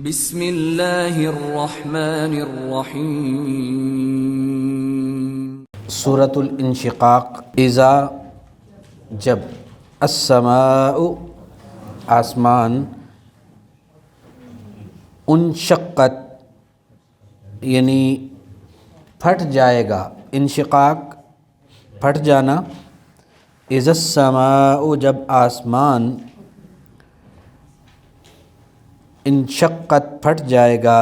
بسم اللہ الرحمن الرحیم۔ سورۃ الانشقاق۔ اذا جب، السماء آسمان، انشقت یعنی پھٹ جائے گا، انشقاق پھٹ جانا، اذا السماء جب آسمان، انشقت پھٹ جائے گا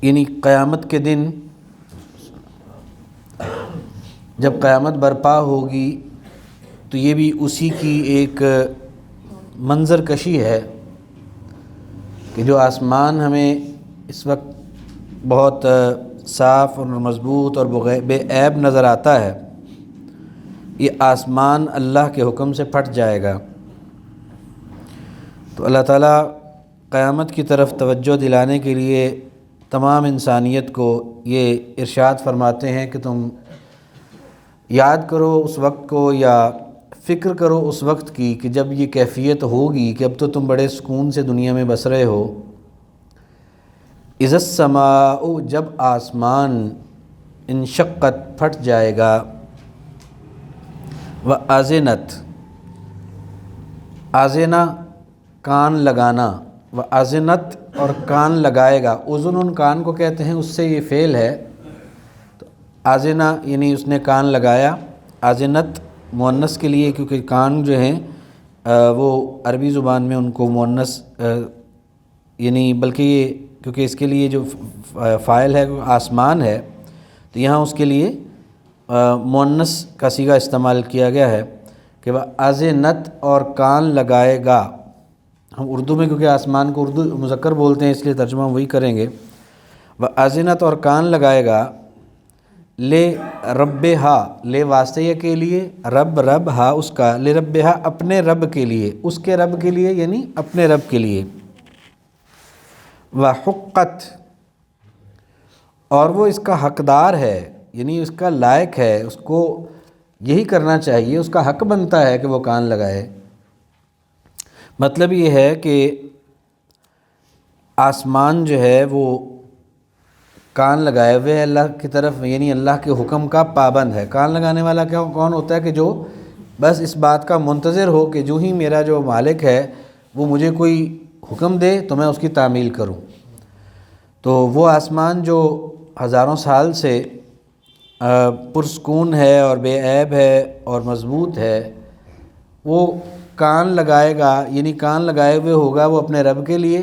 یعنی قیامت کے دن جب قیامت برپا ہوگی تو یہ بھی اسی کی ایک منظر کشی ہے کہ جو آسمان ہمیں اس وقت بہت صاف اور مضبوط اور بے عیب نظر آتا ہے، یہ آسمان اللہ کے حکم سے پھٹ جائے گا۔ تو اللہ تعالیٰ قیامت کی طرف توجہ دلانے کے لیے تمام انسانیت کو یہ ارشاد فرماتے ہیں کہ تم یاد کرو اس وقت کو، یا فکر کرو اس وقت کی کہ جب یہ کیفیت ہوگی کہ اب تو تم بڑے سکون سے دنیا میں بس رہے ہو۔ اذا السماء جب آسمان، انشقت پھٹ جائے گا، وَأَذِنَتْ آذنہ کان لگانا، وَأَذِنَتْ اور کان لگائے گا، اذن کان کو کہتے ہیں، اس سے یہ فعل ہے، تو آذنہ یعنی اس نے کان لگایا، آذنت مؤنث کے لیے، کیونکہ کان جو ہیں وہ عربی زبان میں ان کو مؤنث یعنی بلکہ یہ کیونکہ اس کے لیے جو فاعل ہے وہ آسمان ہے، تو یہاں اس کے لیے مؤنث کا صیغہ استعمال کیا گیا ہے کہ وہ آذنت اور کان لگائے گا۔ ہم اردو میں کیونکہ آسمان کو اردو مذکر بولتے ہیں اس لیے ترجمہ وہی کریں گے، وہ آذنت اور کان لگائے گا، لے ربہا لے واسطے کے لیے، رب ہا اس کا، لے ربہا اپنے رب کے لیے، اس کے رب کے لیے یعنی اپنے رب کے لیے، وحقت اور وہ اس کا حقدار ہے یعنی اس کا لائق ہے، اس کو یہی کرنا چاہیے، اس کا حق بنتا ہے کہ وہ کان لگائے۔ مطلب یہ ہے کہ آسمان جو ہے وہ کان لگائے ہوئے اللہ کی طرف، یعنی اللہ کے حکم کا پابند ہے۔ کان لگانے والا کون ہوتا ہے؟ کہ جو بس اس بات کا منتظر ہو کہ جو ہی میرا جو مالک ہے وہ مجھے کوئی حکم دے تو میں اس کی تعمیل کروں۔ تو وہ آسمان جو ہزاروں سال سے پرسکون ہے اور بے عیب ہے اور مضبوط ہے، وہ کان لگائے گا یعنی کان لگائے ہوئے ہوگا وہ اپنے رب کے لیے،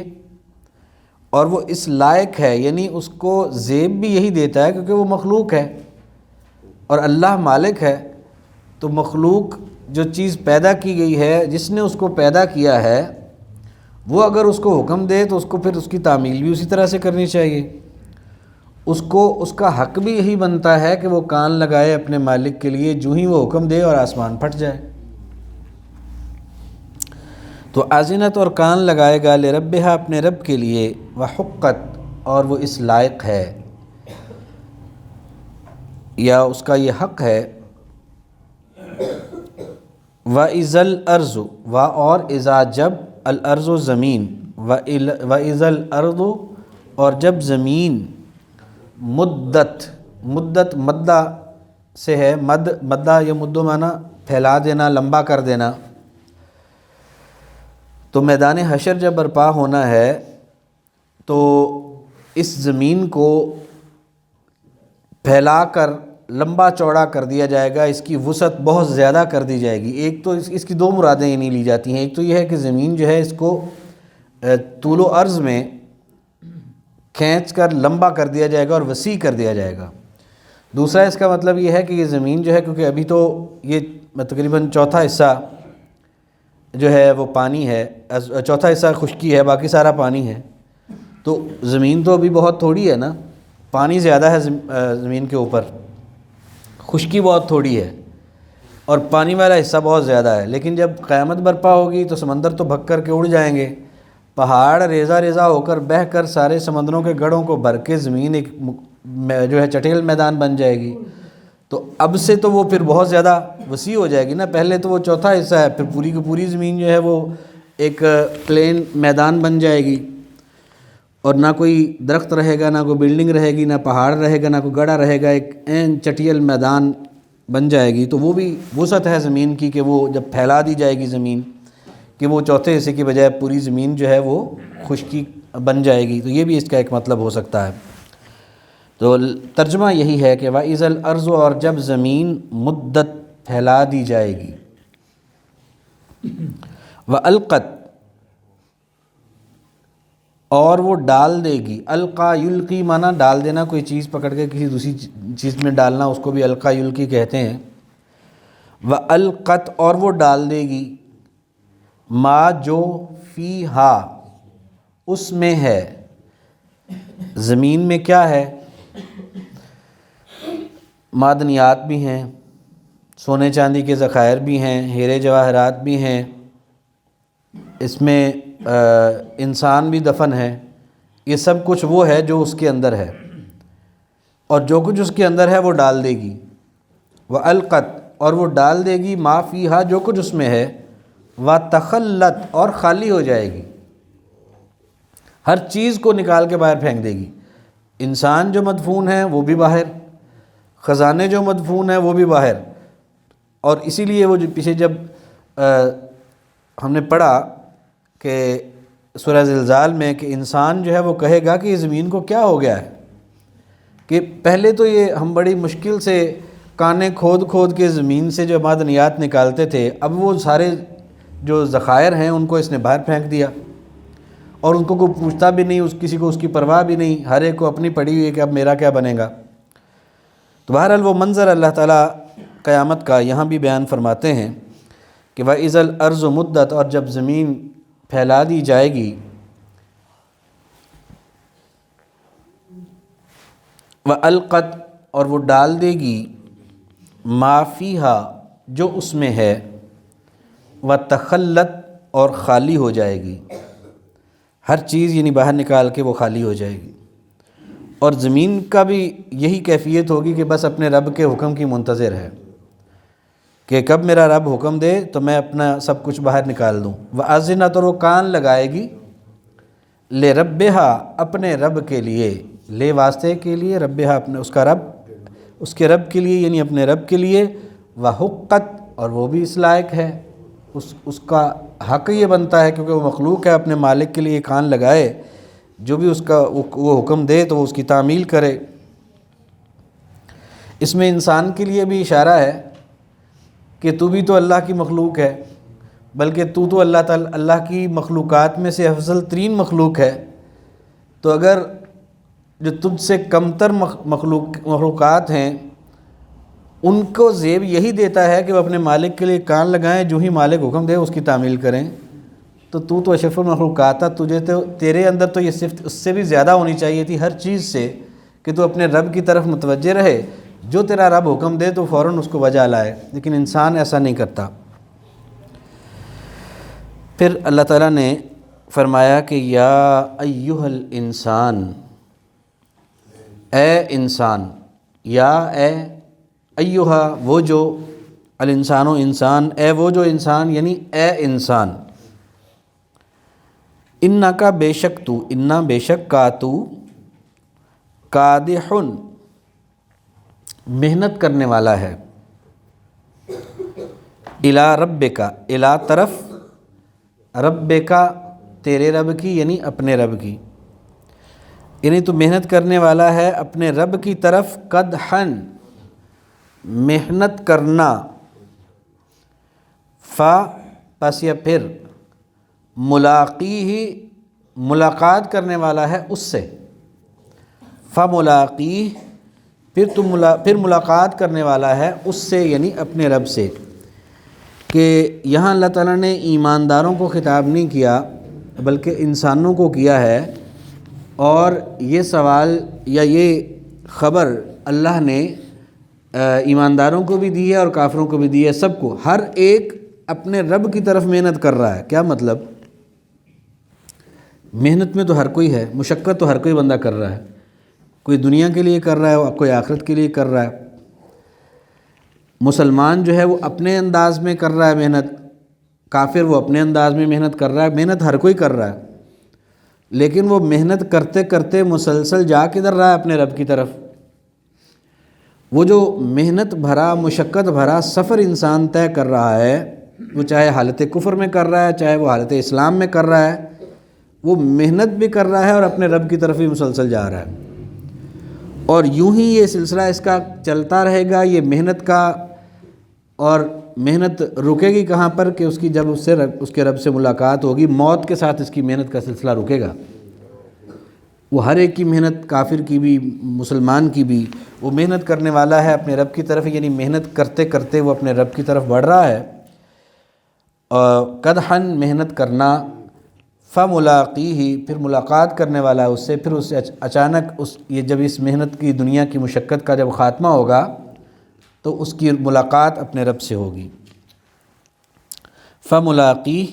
اور وہ اس لائق ہے یعنی اس کو زیب بھی یہی دیتا ہے کیونکہ وہ مخلوق ہے اور اللہ مالک ہے۔ تو مخلوق جو چیز پیدا کی گئی ہے، جس نے اس کو پیدا کیا ہے، وہ اگر اس کو حکم دے تو اس کو پھر اس کی تعمیل بھی اسی طرح سے کرنی چاہیے۔ اس کو اس کا حق بھی یہی بنتا ہے کہ وہ کان لگائے اپنے مالک کے لیے جو ہی وہ حکم دے اور آسمان پھٹ جائے۔ تو آذنت اور کان لگائے گا، لربہا اپنے رب کے لیے، وحقت اور وہ اس لائق ہے یا اس کا یہ حق ہے، وَإِذَا الْأَرْضُ و اور اذا جب، الارض زمین، وَإِذَا الْأَرْضُ اور جب زمین، مدت مدہ سے ہے، مدہ یا مدو معنی پھیلا دینا، لمبا کر دینا۔ تو میدان حشر جب برپا ہونا ہے تو اس زمین کو پھیلا کر لمبا چوڑا کر دیا جائے گا، اس کی وسعت بہت زیادہ کر دی جائے گی۔ ایک تو اس کی دو مرادیں نہیں لی جاتی ہیں، ایک تو یہ ہے کہ زمین جو ہے اس کو طول و عرض میں کھینچ کر لمبا کر دیا جائے گا اور وسیع کر دیا جائے گا۔ دوسرا اس کا مطلب یہ ہے کہ یہ زمین جو ہے، کیونکہ ابھی تو یہ تقریباً چوتھا حصہ جو ہے وہ پانی ہے، چوتھا حصہ خشکی ہے، باقی سارا پانی ہے، تو زمین تو ابھی بہت تھوڑی ہے نا، پانی زیادہ ہے زمین کے اوپر، خشکی بہت تھوڑی ہے اور پانی والا حصہ بہت زیادہ ہے۔ لیکن جب قیامت برپا ہوگی تو سمندر تو بھگ کر کے اڑ جائیں گے، پہاڑ ریزہ ہو کر بہہ کر سارے سمندروں کے گڑھوں کو بھر کے زمین ایک جو ہے چٹیل میدان بن جائے گی۔ تو اب سے تو وہ پھر بہت زیادہ وسیع ہو جائے گی نا، پہلے تو وہ چوتھا حصہ ہے، پھر پوری کی پوری زمین جو ہے وہ ایک پلین میدان بن جائے گی، اور نہ کوئی درخت رہے گا، نہ کوئی بلڈنگ رہے گی، نہ پہاڑ رہے گا، نہ کوئی گڑھا رہے گا، ایک عین چٹیل میدان بن جائے گی، تو وہ بھی وسعت ہے زمین کی کہ وہ جب پھیلا دی جائے گی زمین، کہ وہ چوتھے حصے کی بجائے پوری زمین جو ہے وہ خشکی بن جائے گی، تو یہ بھی اس کا ایک مطلب ہو سکتا ہے۔ تو ترجمہ یہی ہے کہ وَإِذَا الْأَرْضُ، اور جب زمین مدت پھیلا دی جائے گی، وَأَلْقَتْ، اور وہ ڈال دے گی، القا یلقی معنی ڈال دینا، کوئی چیز پکڑ کے کسی دوسری چیز میں ڈالنا، اس کو بھی القا یلقی کہتے ہیں۔ وَأَلْقَتْ، اور وہ ڈال دے گی، ما جو فیہا، اس میں ہے، زمین میں کیا ہے؟ معدنیات بھی ہیں، سونے چاندی کے ذخائر بھی ہیں، ہیرے جواہرات بھی ہیں، اس میں انسان بھی دفن ہے، یہ سب کچھ وہ ہے جو اس کے اندر ہے، اور جو کچھ اس کے اندر ہے وہ ڈال دے گی۔ وَأَلْقَتْ، اور وہ ڈال دے گی، ما فیہا، جو کچھ اس میں ہے، وَتَخَلَّتْ، اور خالی ہو جائے گی، ہر چیز کو نکال کے باہر پھینک دے گی، انسان جو مدفون ہے وہ بھی باہر، خزانے جو مدفون ہیں وہ بھی باہر۔ اور اسی لیے وہ جو پیچھے جب ہم نے پڑھا کہ سورہ زلزال میں کہ انسان جو ہے وہ کہے گا کہ یہ زمین کو کیا ہو گیا ہے، کہ پہلے تو یہ ہم بڑی مشکل سے کانے کھود کھود کے زمین سے جو معدنیات نکالتے تھے، اب وہ سارے جو ذخائر ہیں ان کو اس نے باہر پھینک دیا، اور ان کو کوئی پوچھتا بھی نہیں، کسی کو اس کی پرواہ بھی نہیں، ہر ایک کو اپنی پڑی ہوئی ہے کہ اب میرا کیا بنے گا۔ تو بہرحال وہ منظر اللہ تعالیٰ قیامت کا یہاں بھی بیان فرماتے ہیں کہ وَإِذَا الْأَرْضُ مُدَّتْ، اور جب زمین پھیلا دی جائے گی، وَأَلْقَتْ، اور وہ ڈال دے گی، مَا فِيهَا، جو اس میں ہے، وَتَخَلَّتْ، اور خالی ہو جائے گی، ہر چیز یعنی باہر نکال کے وہ خالی ہو جائے گی۔ اور زمین کا بھی یہی کیفیت ہوگی کہ بس اپنے رب کے حکم کی منتظر ہے کہ کب میرا رب حکم دے تو میں اپنا سب کچھ باہر نکال دوں۔ وَأَذِنَتْ، اور وہ کان لگائے گی، لِرَبِّهَا، اپنے رب کے لیے، لے واسطے کے لیے، ربِّهَا، اپنے اس کا رب، اس کے رب کے لیے یعنی اپنے رب کے لیے، وَحُقَّتْ، اور وہ بھی اس لائق ہے، اس کا حق یہ بنتا ہے کیونکہ وہ مخلوق ہے، اپنے مالک کے لیے کان لگائے، جو بھی اس کا وہ حکم دے تو وہ اس کی تعمیل کرے۔ اس میں انسان کے لیے بھی اشارہ ہے کہ تو بھی تو اللہ کی مخلوق ہے، بلکہ تو اللہ کی مخلوقات میں سے افضل ترین مخلوق ہے، تو اگر جو تجھ سے کمتر مخلوقات ہیں ان کو زیب یہی دیتا ہے کہ وہ اپنے مالک کے لیے کان لگائیں، جو ہی مالک حکم دے اس کی تعمیل کریں، تو اشرف المخلوقات تھا، تجھے تو تیرے اندر تو یہ صفت اس سے بھی زیادہ ہونی چاہیے تھی ہر چیز سے کہ تو اپنے رب کی طرف متوجہ رہے، جو تیرا رب حکم دے تو فوراً اس کو بجا لائے، لیکن انسان ایسا نہیں کرتا۔ پھر اللہ تعالیٰ نے فرمایا کہ یا ایہا الانسان، اے انسان، یا اے ایہا وہ جو، الانسان و انسان، اے وہ جو انسان یعنی اے انسان، انکا بے شک تو، انا بے شک کا تو، کادحن محنت کرنے والا ہے، الی ربکا، الی طرف، ربکا تیرے رب کی یعنی اپنے رب کی، یعنی تو محنت کرنے والا ہے اپنے رب کی طرف، قدحن محنت کرنا، پس یا پھر، ملاقی ہی ملاقات کرنے والا ہے اس سے، فملاقی پھر ملاقات کرنے والا ہے اس سے یعنی اپنے رب سے۔ کہ یہاں اللہ تعالیٰ نے ایمانداروں کو خطاب نہیں کیا بلکہ انسانوں کو کیا ہے، اور یہ سوال یا یہ خبر اللہ نے ایمانداروں کو بھی دی ہے اور کافروں کو بھی دی ہے، سب کو، ہر ایک اپنے رب کی طرف محنت کر رہا ہے۔ کیا مطلب؟ محنت میں تو ہر کوئی ہے، مشقت تو ہر کوئی بندہ کر رہا ہے، کوئی دنیا کے لیے کر رہا ہے، کوئی آخرت کے لیے کر رہا ہے۔ مسلمان جو ہے وہ اپنے انداز میں کر رہا ہے محنت، کافر وہ اپنے انداز میں محنت کر رہا ہے، محنت ہر کوئی کر رہا ہے، لیکن وہ محنت کرتے کرتے مسلسل جا کدھر رہا ہے؟ اپنے رب کی طرف۔ وہ جو محنت بھرا مشقت بھرا سفر انسان طے کر رہا ہے، وہ چاہے حالت کفر میں کر رہا ہے چاہے وہ حالت اسلام میں کر رہا ہے، وہ محنت بھی کر رہا ہے اور اپنے رب کی طرف ہی مسلسل جا رہا ہے۔ اور یوں ہی یہ سلسلہ اس کا چلتا رہے گا، یہ محنت کا، اور محنت رکے گی کہاں پر کہ اس کی جب اس کے رب سے ملاقات ہوگی، موت کے ساتھ اس کی محنت کا سلسلہ رکے گا۔ وہ ہر ایک کی محنت، کافر کی بھی مسلمان کی بھی، وہ محنت کرنے والا ہے اپنے رب کی طرف، یعنی محنت کرتے کرتے وہ اپنے رب کی طرف بڑھ رہا ہے۔ قدحن محنت کرنا، فملاقیہ پھر ملاقات کرنے والا ہے اس سے، پھر اس سے اچانک یہ جب اس محنت کی دنیا کی مشقت کا جب خاتمہ ہوگا تو اس کی ملاقات اپنے رب سے ہوگی۔ فملاقیہ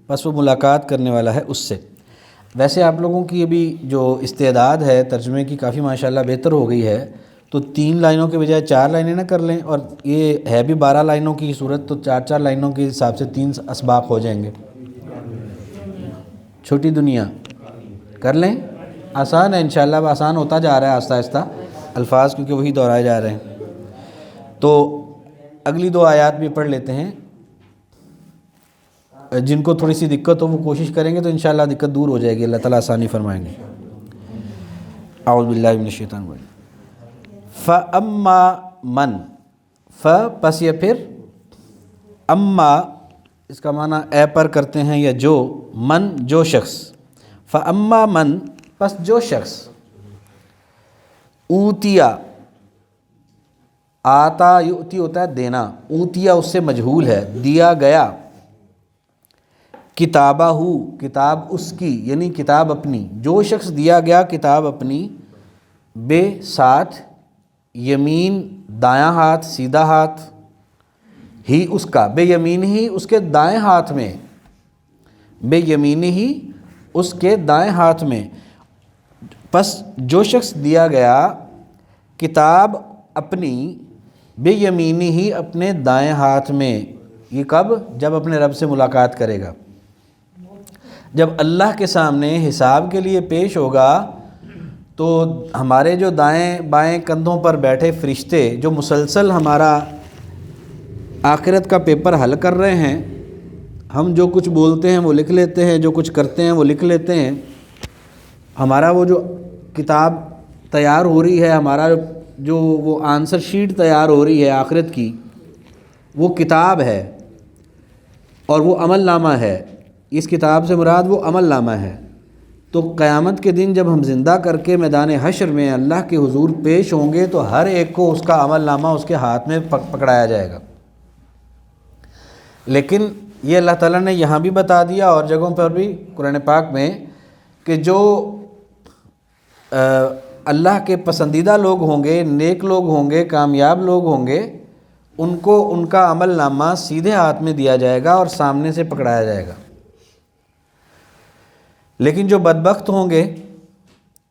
پس وہ ملاقات کرنے والا ہے اس سے۔ ویسے آپ لوگوں کی ابھی جو استعداد ہے ترجمے کی کافی ماشاءاللہ بہتر ہو گئی ہے، تو 3 لائنوں کے بجائے 4 لائنیں نہ کر لیں، اور یہ ہے بھی 12 لائنوں کی صورت، تو 4 لائنوں کے حساب سے 3 اسباق ہو جائیں گے۔ چھوٹی دنیا کر لیں، آسان ہے انشاءاللہ، اب آسان ہوتا جا رہا ہے آہستہ آہستہ الفاظ، کیونکہ وہی دہرائے جا رہے ہیں۔ تو اگلی 2 آیات بھی پڑھ لیتے ہیں۔ جن کو تھوڑی سی دقت ہو وہ کوشش کریں گے تو انشاءاللہ دقت دور ہو جائے گی، اللہ تعالیٰ آسانی فرمائیں گے۔ اعوذ باللہ من الشیطان الرجیم۔ فَأَمَّا مَن، پس یہ پھر، اما اس کا معنی اے پر کرتے ہیں یا جو، من جو شخص، فَأَمَّا مَن پس جو شخص، اوتیا، آتا یؤتی ہوتا ہے دینا، اوتیا اس سے مجہول ہے، دیا گیا، کتابہ ہو کتاب اس کی، یعنی کتاب اپنی، جو شخص دیا گیا کتاب اپنی، بے ساتھ یمین دایاں ہاتھ سیدھا ہاتھ، ہی اس کا، بے یمین ہی اس کے دائیں ہاتھ میں، بے یمین ہی اس کے دائیں ہاتھ میں، پس جو شخص دیا گیا کتاب اپنی بے یمینی ہی اپنے دائیں ہاتھ میں، یہ کب؟ جب اپنے رب سے ملاقات کرے گا، جب اللہ کے سامنے حساب کے لیے پیش ہوگا، تو ہمارے جو دائیں بائیں کندھوں پر بیٹھے فرشتے جو مسلسل ہمارا آخرت کا پیپر حل کر رہے ہیں، ہم جو کچھ بولتے ہیں وہ لکھ لیتے ہیں، جو کچھ کرتے ہیں وہ لکھ لیتے ہیں، ہمارا وہ جو کتاب تیار ہو رہی ہے، ہمارا جو وہ آنسر شیٹ تیار ہو رہی ہے آخرت کی، وہ کتاب ہے اور وہ عمل نامہ ہے۔ اس کتاب سے مراد وہ عمل نامہ ہے۔ تو قیامت کے دن جب ہم زندہ کر کے میدان حشر میں اللہ کے حضور پیش ہوں گے تو ہر ایک کو اس کا عمل نامہ اس کے ہاتھ میں پکڑایا جائے گا۔ لیکن یہ اللہ تعالیٰ نے یہاں بھی بتا دیا اور جگہوں پر بھی قرآن پاک میں کہ جو اللہ کے پسندیدہ لوگ ہوں گے، نیک لوگ ہوں گے، کامیاب لوگ ہوں گے، ان کو ان کا عمل نامہ سیدھے ہاتھ میں دیا جائے گا اور سامنے سے پکڑایا جائے گا۔ لیکن جو بدبخت ہوں گے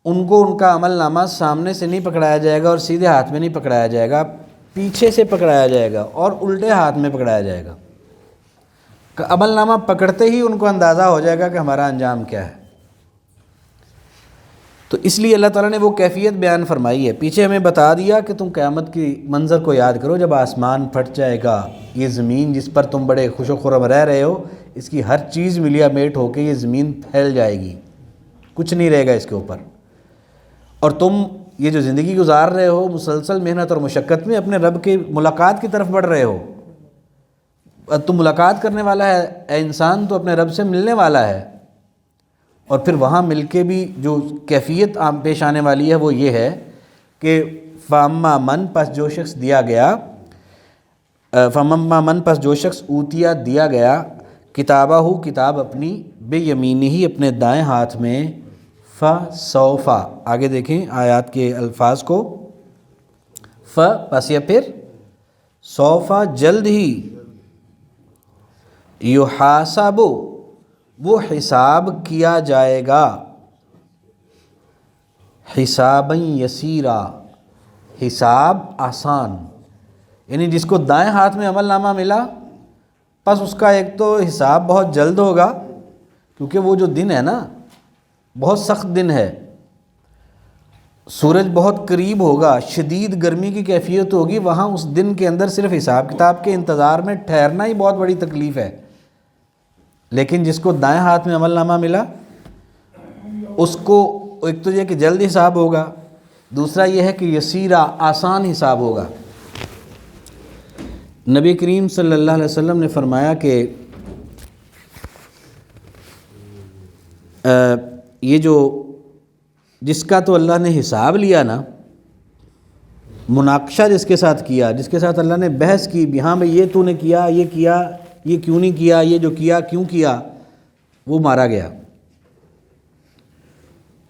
ان کو ان کا عمل نامہ سامنے سے نہیں پکڑایا جائے گا اور سیدھے ہاتھ میں نہیں پکڑایا جائے گا، پیچھے سے پکڑایا جائے گا اور الٹے ہاتھ میں پکڑایا جائے گا۔ عمل نامہ پکڑتے ہی ان کو اندازہ ہو جائے گا کہ ہمارا انجام کیا ہے۔ تو اس لیے اللہ تعالیٰ نے وہ کیفیت بیان فرمائی ہے۔ پیچھے ہمیں بتا دیا کہ تم قیامت کی منظر کو یاد کرو، جب آسمان پھٹ جائے گا، یہ زمین جس پر تم بڑے خوش و خرم رہ رہے ہو، اس کی ہر چیز ملیا میٹ ہو کے یہ زمین پھیل جائے گی، کچھ نہیں رہے گا اس کے اوپر، اور تم یہ جو زندگی گزار رہے ہو مسلسل محنت اور مشقت میں اپنے رب کی ملاقات کی طرف بڑھ رہے ہو۔ تم ملاقات کرنے والا ہے اے انسان، تو اپنے رب سے ملنے والا ہے، اور پھر وہاں مل کے بھی جو کیفیت عام پیش آنے والی ہے وہ یہ ہے کہ فَأَمَّا مَن پس جو شخص دیا گیا، فَأَمَّا مَن پس جو شخص اوتیا دیا گیا کتابہ ہو کتاب اپنی بے یمینی ہی اپنے دائیں ہاتھ میں، فَسَوْفَ آگے دیکھیں آیات کے الفاظ کو، پس یا پھر، سوف جلد ہی، یحاسب وہ حساب کیا جائے گا، حساباً یسیرا حساب آسان، یعنی جس کو دائیں ہاتھ میں عمل نامہ ملا پس اس کا ایک تو حساب بہت جلد ہوگا، کیونکہ وہ جو دن ہے نا بہت سخت دن ہے، سورج بہت قریب ہوگا، شدید گرمی کی کیفیت ہوگی، وہاں اس دن کے اندر صرف حساب کتاب کے انتظار میں ٹھہرنا ہی بہت بڑی تکلیف ہے۔ لیکن جس کو دائیں ہاتھ میں عمل نامہ ملا اس کو ایک تو یہ کہ جلد حساب ہوگا، دوسرا یہ ہے کہ یسیرا آسان حساب ہوگا۔ نبی کریم صلی اللہ علیہ وسلم نے فرمایا کہ یہ جو جس کا تو اللہ نے حساب لیا نا، مناقشہ جس کے ساتھ کیا، جس کے ساتھ اللہ نے بحث کی بھی ہاں بھئی یہ تو نے کیا، یہ کیوں نہیں کیا، یہ جو کیا کیوں کیا، وہ مارا گیا۔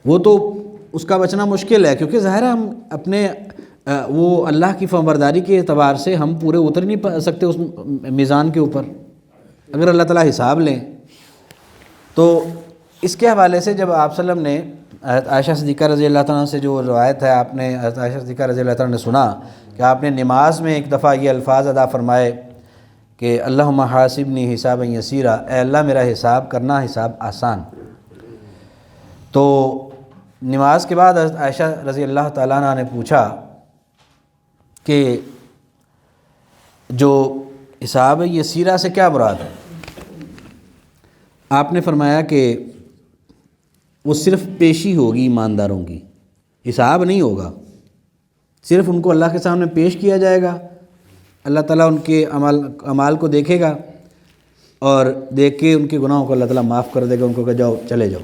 وہ تو اس کا بچنا مشکل ہے، کیونکہ ظاہر ہے ہم اپنے وہ اللہ کی فرمانبرداری کے اعتبار سے ہم پورے اتر نہیں سکتے اس میزان کے اوپر، اگر اللہ تعالیٰ حساب لیں۔ تو اس کے حوالے سے جب آپ صلی اللہ علیہ وسلم نے حضرت عائشہ صدیقہ رضی اللہ تعالیٰ سے جو روایت ہے، آپ نے حضرت عائشہ صدیقہ رضی اللہ تعالیٰ نے سنا کہ آپ نے نماز میں ایک دفعہ یہ الفاظ ادا فرمائے کہ اللہم حاسبنی حسابا یسیرا، اے اللہ میرا حساب کرنا حساب آسان۔ تو نماز کے بعد حضرت عائشہ رضی اللہ تعالیٰ عنہ نے پوچھا کہ جو حساب یسیرا سے کیا مراد ہے؟ آپ نے فرمایا کہ وہ صرف پیشی ہوگی ایمانداروں کی، حساب نہیں ہوگا، صرف ان کو اللہ کے سامنے پیش کیا جائے گا، اللہ تعالیٰ ان کے اعمال کو دیکھے گا اور دیکھ کے ان کے گناہوں کو اللہ تعالیٰ معاف کر دے گا، ان کو کہ جاؤ چلے جاؤ،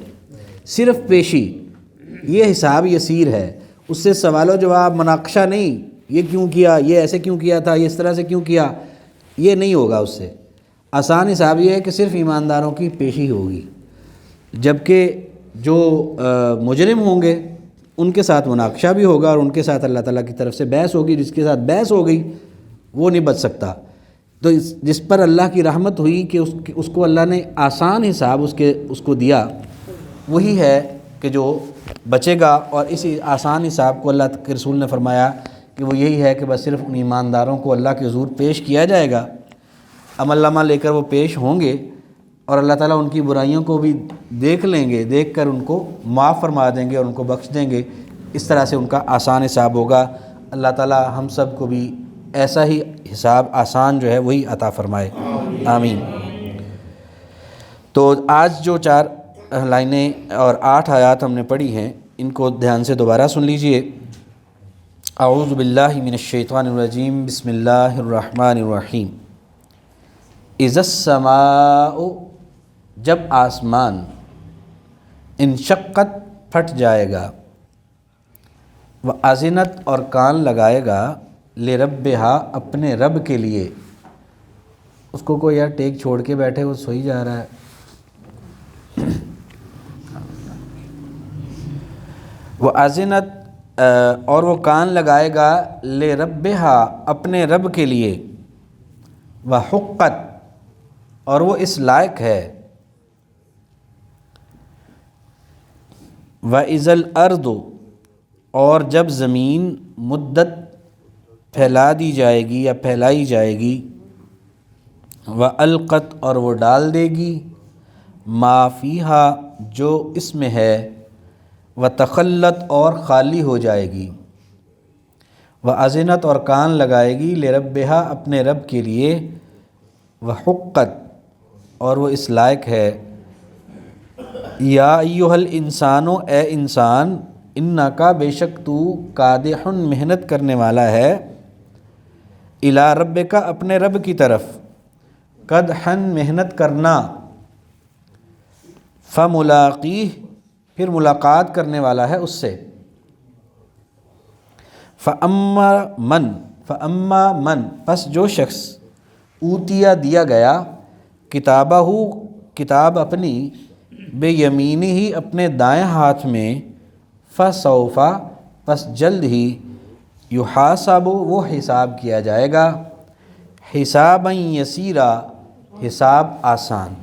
صرف پیشی، یہ حساب یسیر ہے۔ اس سے سوال و جواب، مناقشہ نہیں، یہ کیوں کیا، یہ ایسے کیوں کیا تھا، یہ اس طرح سے کیوں کیا، یہ نہیں ہوگا اس سے۔ آسان حساب یہ ہے کہ صرف ایمانداروں کی پیشی ہوگی، جبکہ جو مجرم ہوں گے ان کے ساتھ مناقشہ بھی ہوگا اور ان کے ساتھ اللہ تعالیٰ کی طرف سے بحث ہوگی، جس کے ساتھ بحث ہو گئی وہ نہیں بچ سکتا۔ تو جس پر اللہ کی رحمت ہوئی کہ اس کو اللہ نے آسان حساب اس کو دیا، وہی ہے کہ جو بچے گا۔ اور اسی آسان حساب کو اللہ کے رسول نے فرمایا کہ وہ یہی ہے کہ بس صرف ان ایمانداروں کو اللہ کے حضور پیش کیا جائے گا، عمل نامہ لے کر وہ پیش ہوں گے اور اللہ تعالیٰ ان کی برائیوں کو بھی دیکھ لیں گے، دیکھ کر ان کو معاف فرما دیں گے اور ان کو بخش دیں گے۔ اس طرح سے ان کا آسان حساب ہوگا۔ اللہ تعالیٰ ہم سب کو بھی ایسا ہی حساب آسان جو ہے وہی عطا فرمائے، آمین۔ تو آج جو 4 لائنیں اور 8 آیات ہم نے پڑھی ہیں، ان کو دھیان سے دوبارہ سن لیجئے۔ اعوذ باللہ من الشیطان الرجیم، بسم اللہ الرحمن الرحیم۔ اذا السماء، جب آسمان، انشقت، پھٹ جائے گا، وَأَذِنَتْ، اور کان لگائے گا، لِرَبِّهَا، اپنے رب کے لیے۔ اس کو کوئی یار ٹیک چھوڑ کے بیٹھے، وہ سوئی جا رہا ہے۔ وَأَذِنَتْ، اور وہ کان لگائے گا، لِرَبِّهَا، اپنے رب کے لیے، وَحُقَّتْ، اور وہ اس لائق ہے، وَإِذَا الْأَرْضُ، اور جب زمین مدت پھیلا دی جائے گی یا پھیلائی جائے گی، وَأَلْقَتْ، اور وہ ڈال دے گی، مَا فِيهَا، جو اس میں ہے، وَتَخَلَّتْ، اور خالی ہو جائے گی، وَأَذِنَتْ، اور کان لگائے گی، لِرَبِّهَا، اپنے رب کے لیے، وَحُقَّتْ، اور وہ اس لائق ہے۔ یا ایھا الانسان، اے انسان، انکا، بے شک تو، کادح، محنت کرنے والا ہے، الی ربک، اپنے رب کی طرف، قدحا، محنت کرنا، فملاقیہ، پھر ملاقات کرنے والا ہے اس سے، فاما من، پس جو شخص، اوتیا، دیا گیا، کتابہ، کتاب اپنی، بے یمینہ، اپنے دائیں ہاتھ میں، فسوف، پس جلد ہی، یحاسب، وہ حساب کیا جائے گا، حسابا یسیرا، حساب آسان۔